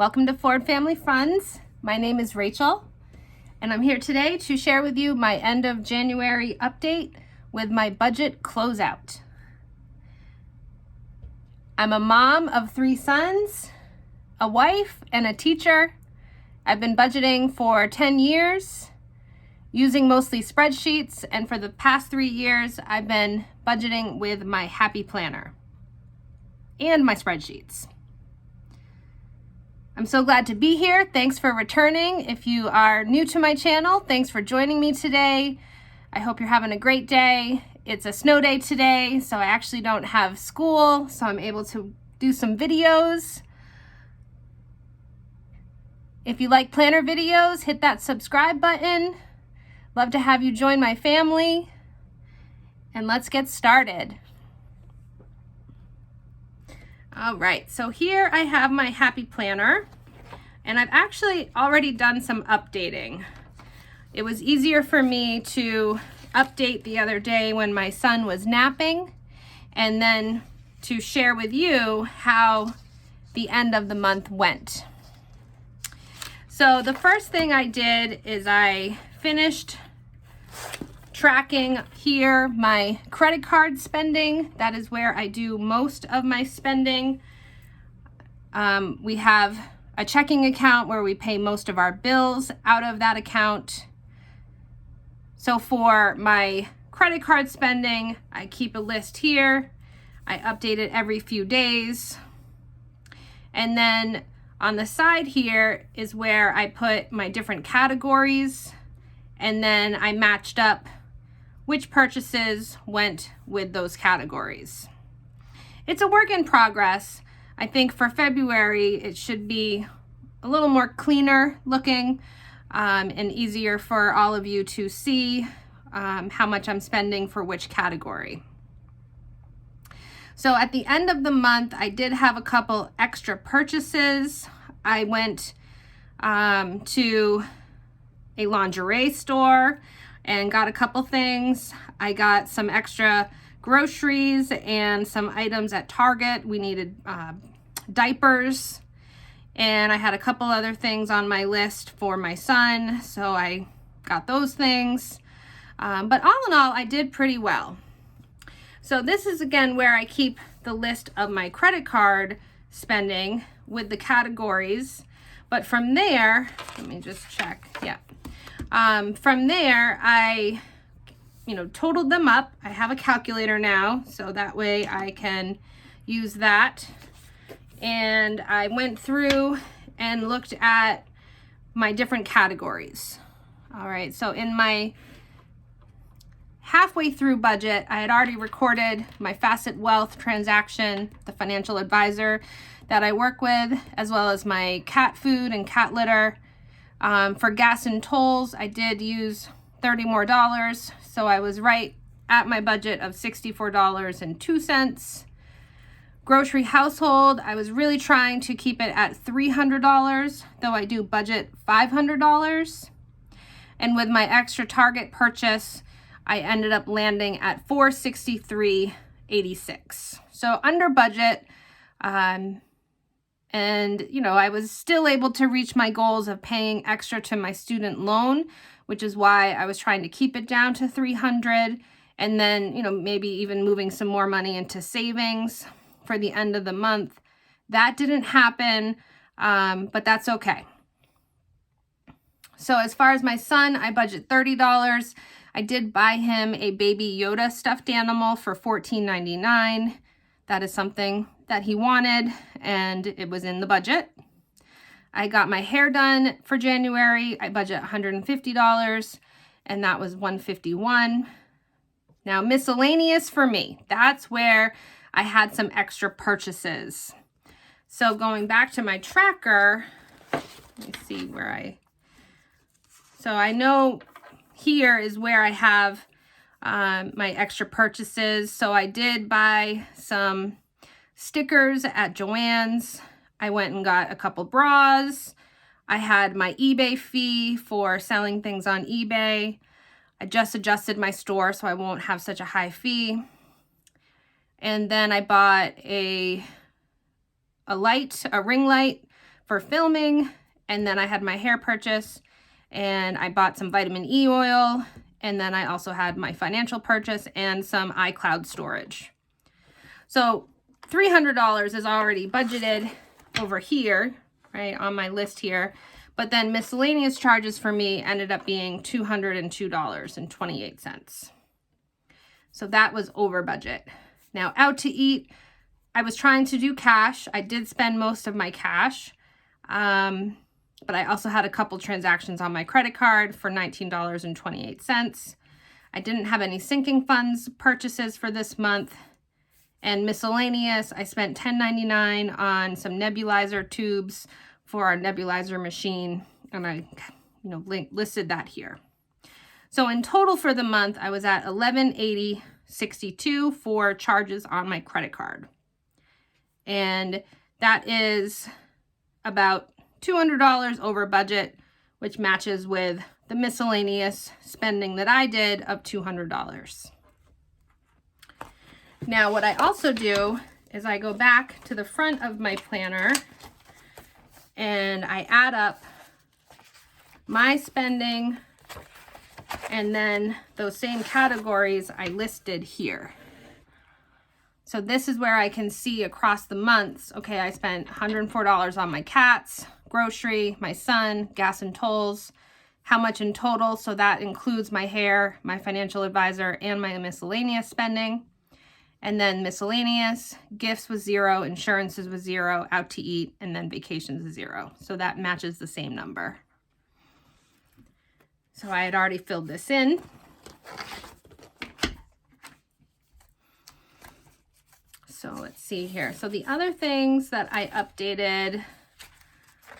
Welcome to Ford Family Funds. My name is Rachel, and I'm here today to share with you my end of January update with my budget closeout. I'm a mom of 3 sons, a wife, and a teacher. I've been budgeting for 10 years, using mostly spreadsheets, and for the past 3 years, I've been budgeting with my Happy Planner and my spreadsheets. I'm so glad to be here. Thanks for returning. If you are new to my channel, thanks for joining me today. I hope you're having a great day. It's a snow day today, so I actually don't have school, so I'm able to do some videos. If you like planner videos, hit that subscribe button. Love to have you join my family. And let's get started. All right, so here I have my Happy Planner, and I've actually already done some updating. It was easier for me to update the other day when my son was napping, and then to share with you how the end of the month went. So the first thing I did is I finished tracking here my credit card spending. That is where I do most of my spending. We have a checking account where we pay most of our bills out of that account. So for my credit card spending, I keep a list here. I update it every few days. And then on the side here is where I put my different categories, and then I matched up which purchases went with those categories. It's a work in progress. I think for February, it should be a little more cleaner looking and easier for all of you to see how much I'm spending for which category. So at the end of the month, I did have a couple extra purchases. I went to a lingerie store and got a couple things. I got some extra groceries and some items at Target. We needed diapers, and I had a couple other things on my list for my son, so I got those things. But all in all, I did pretty well. So this is again where I keep the list of my credit card spending with the categories. But from there, let me just check, yeah. From there, I, totaled them up. I have a calculator now, so that way I can use that. And I went through and looked at my different categories. All right, so in my halfway through budget, I had already recorded my Facet Wealth transaction, the financial advisor that I work with, as well as my cat food and cat litter. For gas and tolls, I did use $30 more, so I was right at my budget of $64.02. Grocery household, I was really trying to keep it at $300, though I do budget $500. And with my extra Target purchase, I ended up landing at $463.86. So under budget, and, I was still able to reach my goals of paying extra to my student loan, which is why I was trying to keep it down to $300, and then, maybe even moving some more money into savings for the end of the month. That didn't happen, but that's okay. So as far as my son, I budget $30. I did buy him a baby Yotta stuffed animal for $14.99. That is something that he wanted, and it was in the budget. I got my hair done for January. I budget $150, and that was $151. Now, miscellaneous for me, that's where I had some extra purchases. So going back to my tracker, let me see where so I know here is where I have my extra purchases. So I did buy some stickers at Joann's. I went and got a couple bras. I had my eBay fee for selling things on eBay. I just adjusted my store so I won't have such a high fee. And then I bought a ring light for filming, and then I had my hair purchase, and I bought some vitamin E oil, and then I also had my financial purchase and some iCloud storage. So $300 is already budgeted over here, right, on my list here. But then miscellaneous charges for me ended up being $202.28. So that was over budget. Now, out to eat, I was trying to do cash. I did spend most of my cash, but I also had a couple transactions on my credit card for $19.28. I didn't have any sinking funds purchases for this month. And miscellaneous, I spent $10.99 on some nebulizer tubes for our nebulizer machine, and I listed that here. So in total for the month, I was at $1180.62 for charges on my credit card. And that is about $200 over budget, which matches with the miscellaneous spending that I did of $200. Now, what I also do is I go back to the front of my planner and I add up my spending and then those same categories I listed here. So this is where I can see across the months, okay, I spent $104 on my cats, grocery, my son, gas and tolls, how much in total. So that includes my hair, my financial advisor, and my miscellaneous spending. And then miscellaneous, gifts was 0, insurances was 0, out to eat, and then vacations is 0. So that matches the same number. So I had already filled this in. So let's see here. So the other things that I updated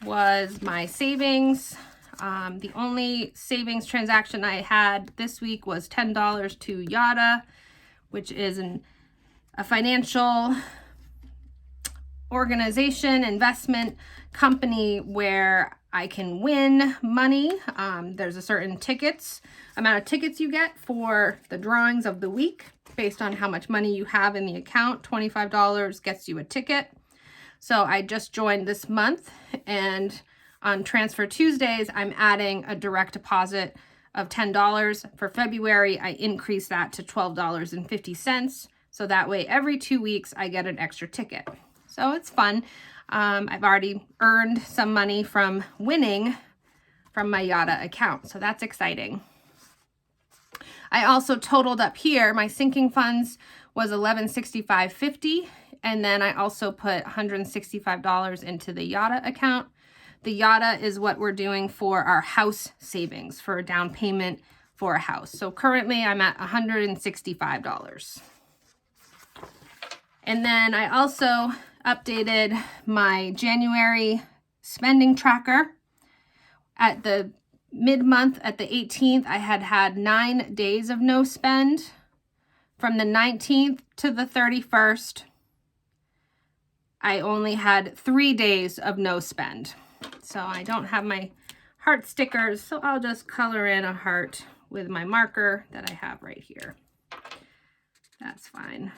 was my savings. The only savings transaction I had this week was $10 to Yotta, which is a financial organization, investment company where I can win money. There's a certain amount of tickets you get for the drawings of the week based on how much money you have in the account. $25 gets you a ticket. So I just joined this month, and on Transfer Tuesdays, I'm adding a direct deposit of $10. For February, I increased that to $12.50. So that way, every 2 weeks, I get an extra ticket. So it's fun. I've already earned some money from winning from my Yotta account. So that's exciting. I also totaled up here. My sinking funds was $1165.50. And then I also put $165 into the Yotta account. The Yotta is what we're doing for our house savings for a down payment for a house. So currently I'm at $165. And then I also updated my January spending tracker. At the mid-month, at the 18th, I had 9 days of no spend. From the 19th to the 31st, I only had 3 days of no spend. So I don't have my heart stickers, so I'll just color in a heart with my marker that I have right here. That's fine.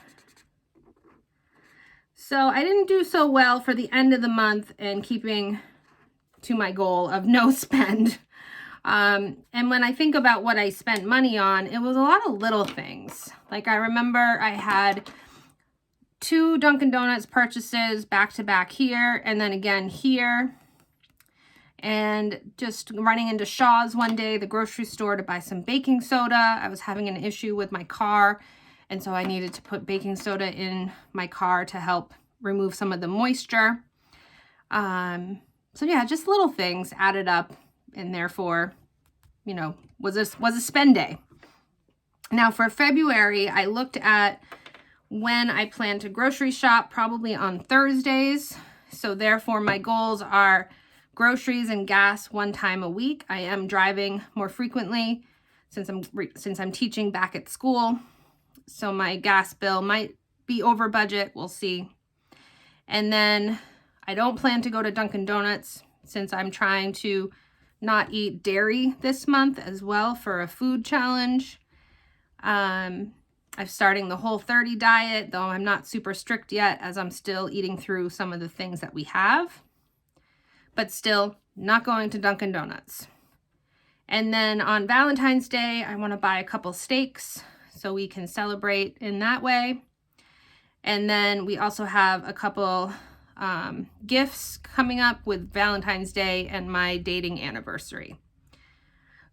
So I didn't do so well for the end of the month and keeping to my goal of no spend. And when I think about what I spent money on, it was a lot of little things. Like I remember I had 2 Dunkin' Donuts purchases back to back here and then again here. And just running into Shaw's one day, the grocery store, to buy some baking soda. I was having an issue with my car, and so I needed to put baking soda in my car to help remove some of the moisture. So yeah, just little things added up, and therefore, was a spend day. Now for February, I looked at when I plan to grocery shop, probably on Thursdays. So therefore, my goals are groceries and gas 1 time a week. I am driving more frequently since I'm teaching back at school. So my gas bill might be over budget. We'll see. And then I don't plan to go to Dunkin' Donuts since I'm trying to not eat dairy this month as well for a food challenge. I'm starting the Whole30 diet, though I'm not super strict yet as I'm still eating through some of the things that we have. but still not going to Dunkin' Donuts. And then on Valentine's Day, I want to buy a couple steaks so we can celebrate in that way. And then we also have a couple gifts coming up with Valentine's Day and my dating anniversary.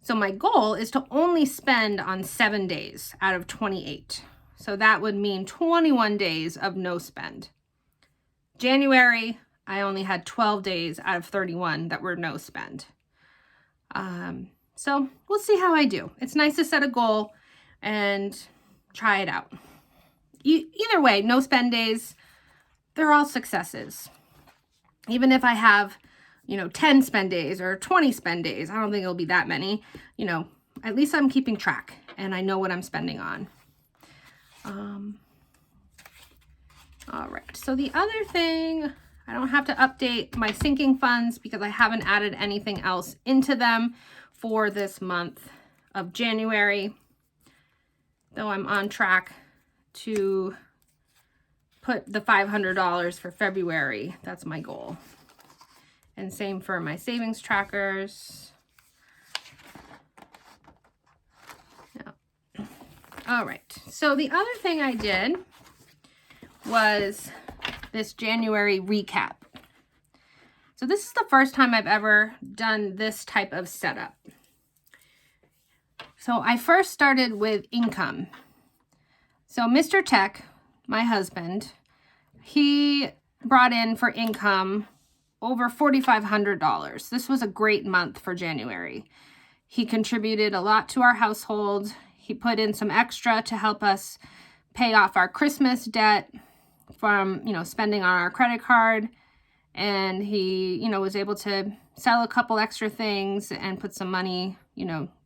So my goal is to only spend on 7 days out of 28. So that would mean 21 days of no spend. January, I only had 12 days out of 31 that were no spend. So we'll see how I do. It's nice to set a goal and try it out. Either way, no spend days, they're all successes. Even if I have, 10 spend days or 20 spend days, I don't think it'll be that many, at least I'm keeping track and I know what I'm spending on. All right, so the other thing, I don't have to update my sinking funds because I haven't added anything else into them for this month of January, though I'm on track to put the $500 for February. That's my goal. And same for my savings trackers. Yeah. All right, so the other thing I did was this January recap. So this is the first time I've ever done this type of setup. So I first started with income. So Mr. Tech, my husband, he brought in for income over $4,500. This was a great month for January. He contributed a lot to our household. He put in some extra to help us pay off our Christmas debt from, spending on our credit card. And he, was able to sell a couple extra things and put some money,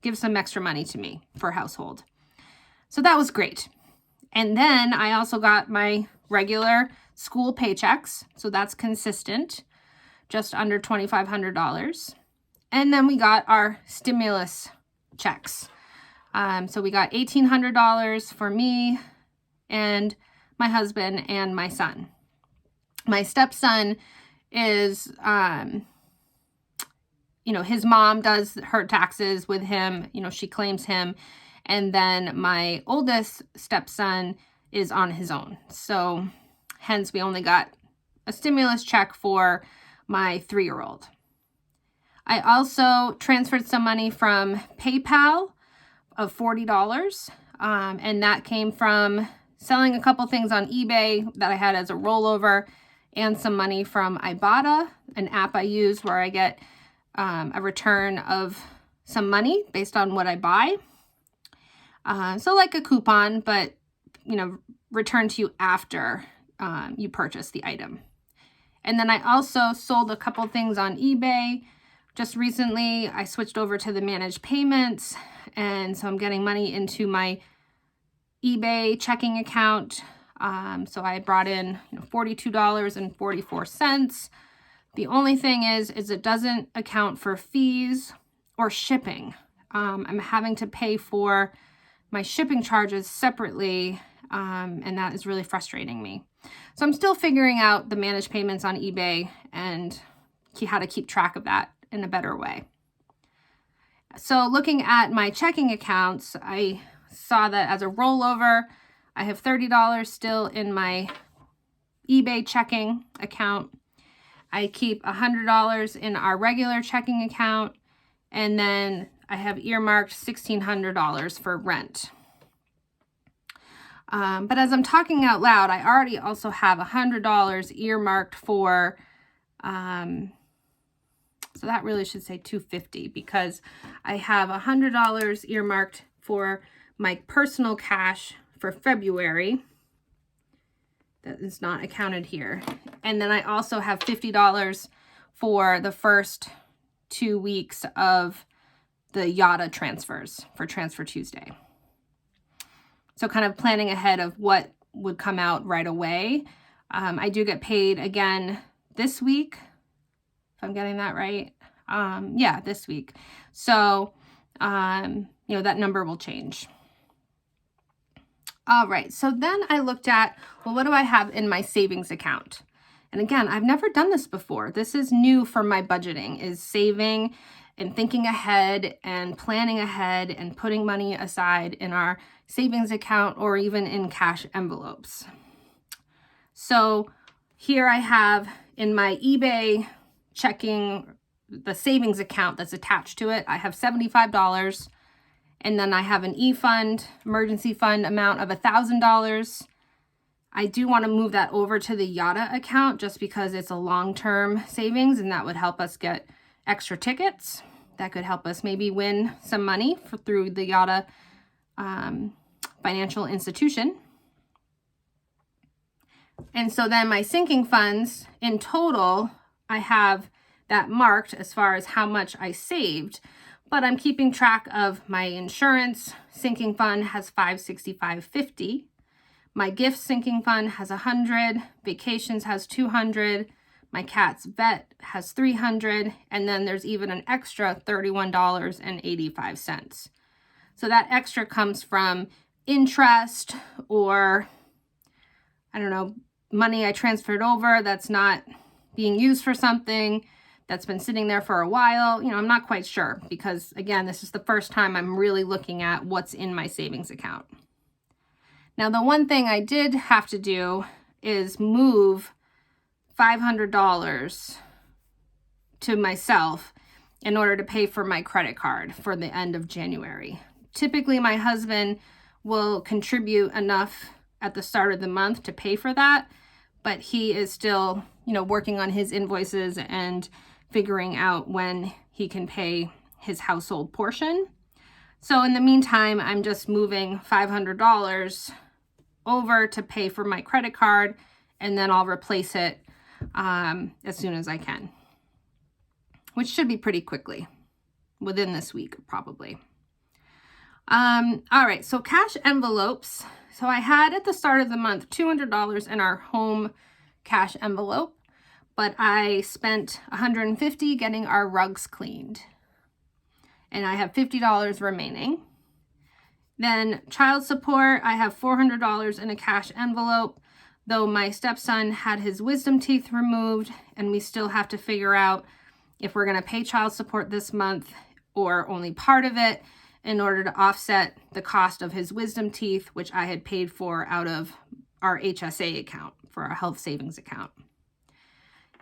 give some extra money to me for household. So that was great. And then I also got my regular school paychecks. So that's consistent, just under $2,500. And then we got our stimulus checks. So we got $1,800 for me and my husband and my son. My stepson is, his mom does her taxes with him, she claims him. And then my oldest stepson is on his own. So hence we only got a stimulus check for my 3-year-old. I also transferred some money from PayPal of $40. And that came from selling a couple things on eBay that I had as a rollover and some money from Ibotta, an app I use where I get a return of some money based on what I buy. So like a coupon, but, returned to you after you purchase the item. And then I also sold a couple things on eBay. Just recently, I switched over to the managed payments. And so I'm getting money into my eBay checking account. So I brought in $42.44. The only thing is it doesn't account for fees or shipping. I'm having to pay for my shipping charges separately, and that is really frustrating me. So I'm still figuring out the managed payments on eBay and how to keep track of that in a better way. So looking at my checking accounts, I saw that as a rollover, I have $30 still in my eBay checking account. I keep $100 in our regular checking account, and then I have earmarked $1,600 for rent. But as I'm talking out loud, I already also have $100 earmarked for, so that really should say $250 because I have $100 earmarked for my personal cash for February. That is not accounted here. And then I also have $50 for the first 2 weeks of the Yotta transfers for Transfer Tuesday. So kind of planning ahead of what would come out right away. I do get paid again this week, if I'm getting that right. Yeah, this week. So, that number will change. All right, so then I looked at, well, what do I have in my savings account? And again, I've never done this before. This is new for my budgeting, is saving and thinking ahead and planning ahead and putting money aside in our savings account or even in cash envelopes. So here I have in my eBay checking, the savings account that's attached to it, I have $75. And then I have an e-fund, emergency fund amount of $1,000. I do want to move that over to the Yotta account just because it's a long-term savings, and that would help us get extra tickets. That could help us maybe win some money through the Yotta financial institution. And so then my sinking funds, in total, I have that marked as far as how much I saved, but I'm keeping track of my insurance sinking fund has $565.50. My gift sinking fund has $100, vacations has $200, my cat's vet has $300, and then there's even an extra $31.85. So that extra comes from interest or, I don't know, money I transferred over that's not being used for something that's been sitting there for a while. You know, I'm not quite sure because, again, this is the first time I'm really looking at what's in my savings account. Now, the one thing I did have to do is move $500 to myself in order to pay for my credit card for the end of January. Typically, my husband will contribute enough at the start of the month to pay for that, but he is still, you know, working on his invoices and figuring out when he can pay his household portion. So in the meantime, I'm just moving $500 over to pay for my credit card, and then I'll replace it as soon as I can, which should be pretty quickly, within this week probably. All right, so cash envelopes. So I had at the start of the month $200 in our home cash envelope, but I spent $150 getting our rugs cleaned, and I have $50 remaining. Then child support, I have $400 in a cash envelope, though my stepson had his wisdom teeth removed, and we still have to figure out if we're going to pay child support this month or only part of it in order to offset the cost of his wisdom teeth, which I had paid for out of our HSA account, for our health savings account.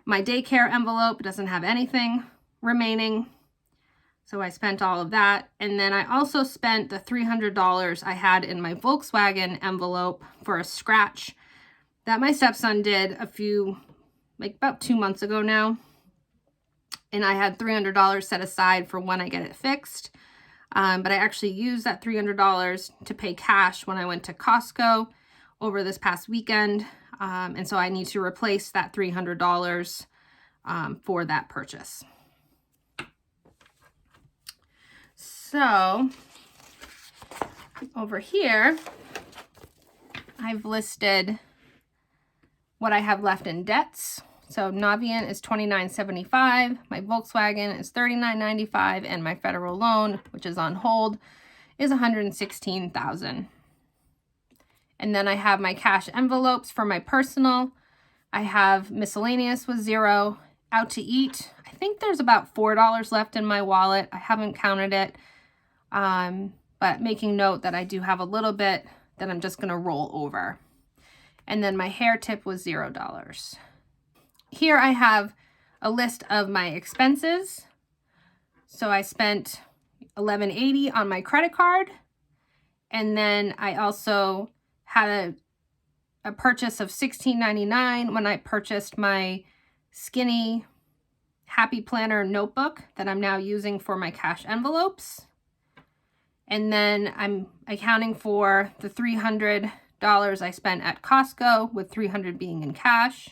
My daycare envelope doesn't have anything remaining, so I spent all of that. And then I also spent the $300 I had in my Volkswagen envelope for a scratch that my stepson did about 2 months ago now. And I had $300 set aside for when I get it fixed. But I actually used that $300 to pay cash when I went to Costco over this past weekend. And so I need to replace that $300 for that purchase. So over here, I've listed what I have left in debts. So Navient is $29.75, my Volkswagen is $39.95, and my federal loan, which is on hold, is $116,000. And then I have my cash envelopes for my personal. I have miscellaneous with $0, out to eat. I think there's about $4 left in my wallet. I haven't counted it, but making note that I do have a little bit that I'm just gonna roll over. And then my hair tip was $0. Here I have a list of my expenses. So I spent $11.80 on my credit card. And then I also had a purchase of $16.99 when I purchased my skinny Happy Planner notebook that I'm now using for my cash envelopes. And then I'm accounting for the $300 I spent at Costco, with $300 being in cash.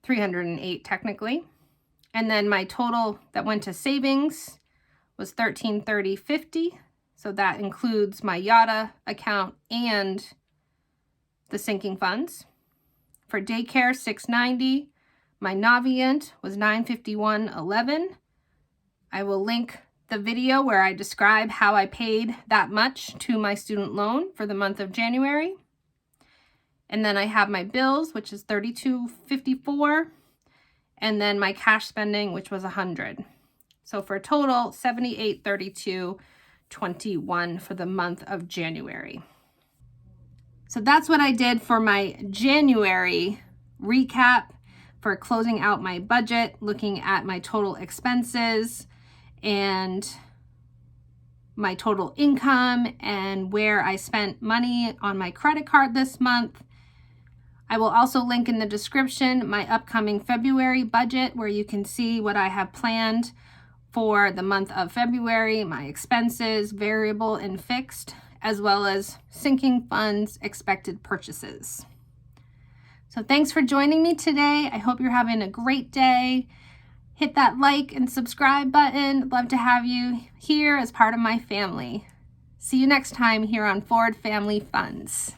$308 technically. And then my total that went to savings was $1330.50. So that includes my Yotta account and the sinking funds. For daycare, $690. My Navient was $951.11. I will link the video where I describe how I paid that much to my student loan for the month of January. And then I have my bills, which is $32.54, and then my cash spending, which was $100. So for a total, $78.32.21 for the month of January. So that's what I did for my January recap, for closing out my budget, looking at my total expenses and my total income and where I spent money on my credit card this month. I will also link in the description my upcoming February budget, where you can see what I have planned for the month of February, my expenses, variable and fixed, as well as sinking funds, expected purchases. So thanks for joining me today. I hope you're having a great day. Hit that like and subscribe button. Love to have you here as part of my family. See you next time here on Ford Family Funds.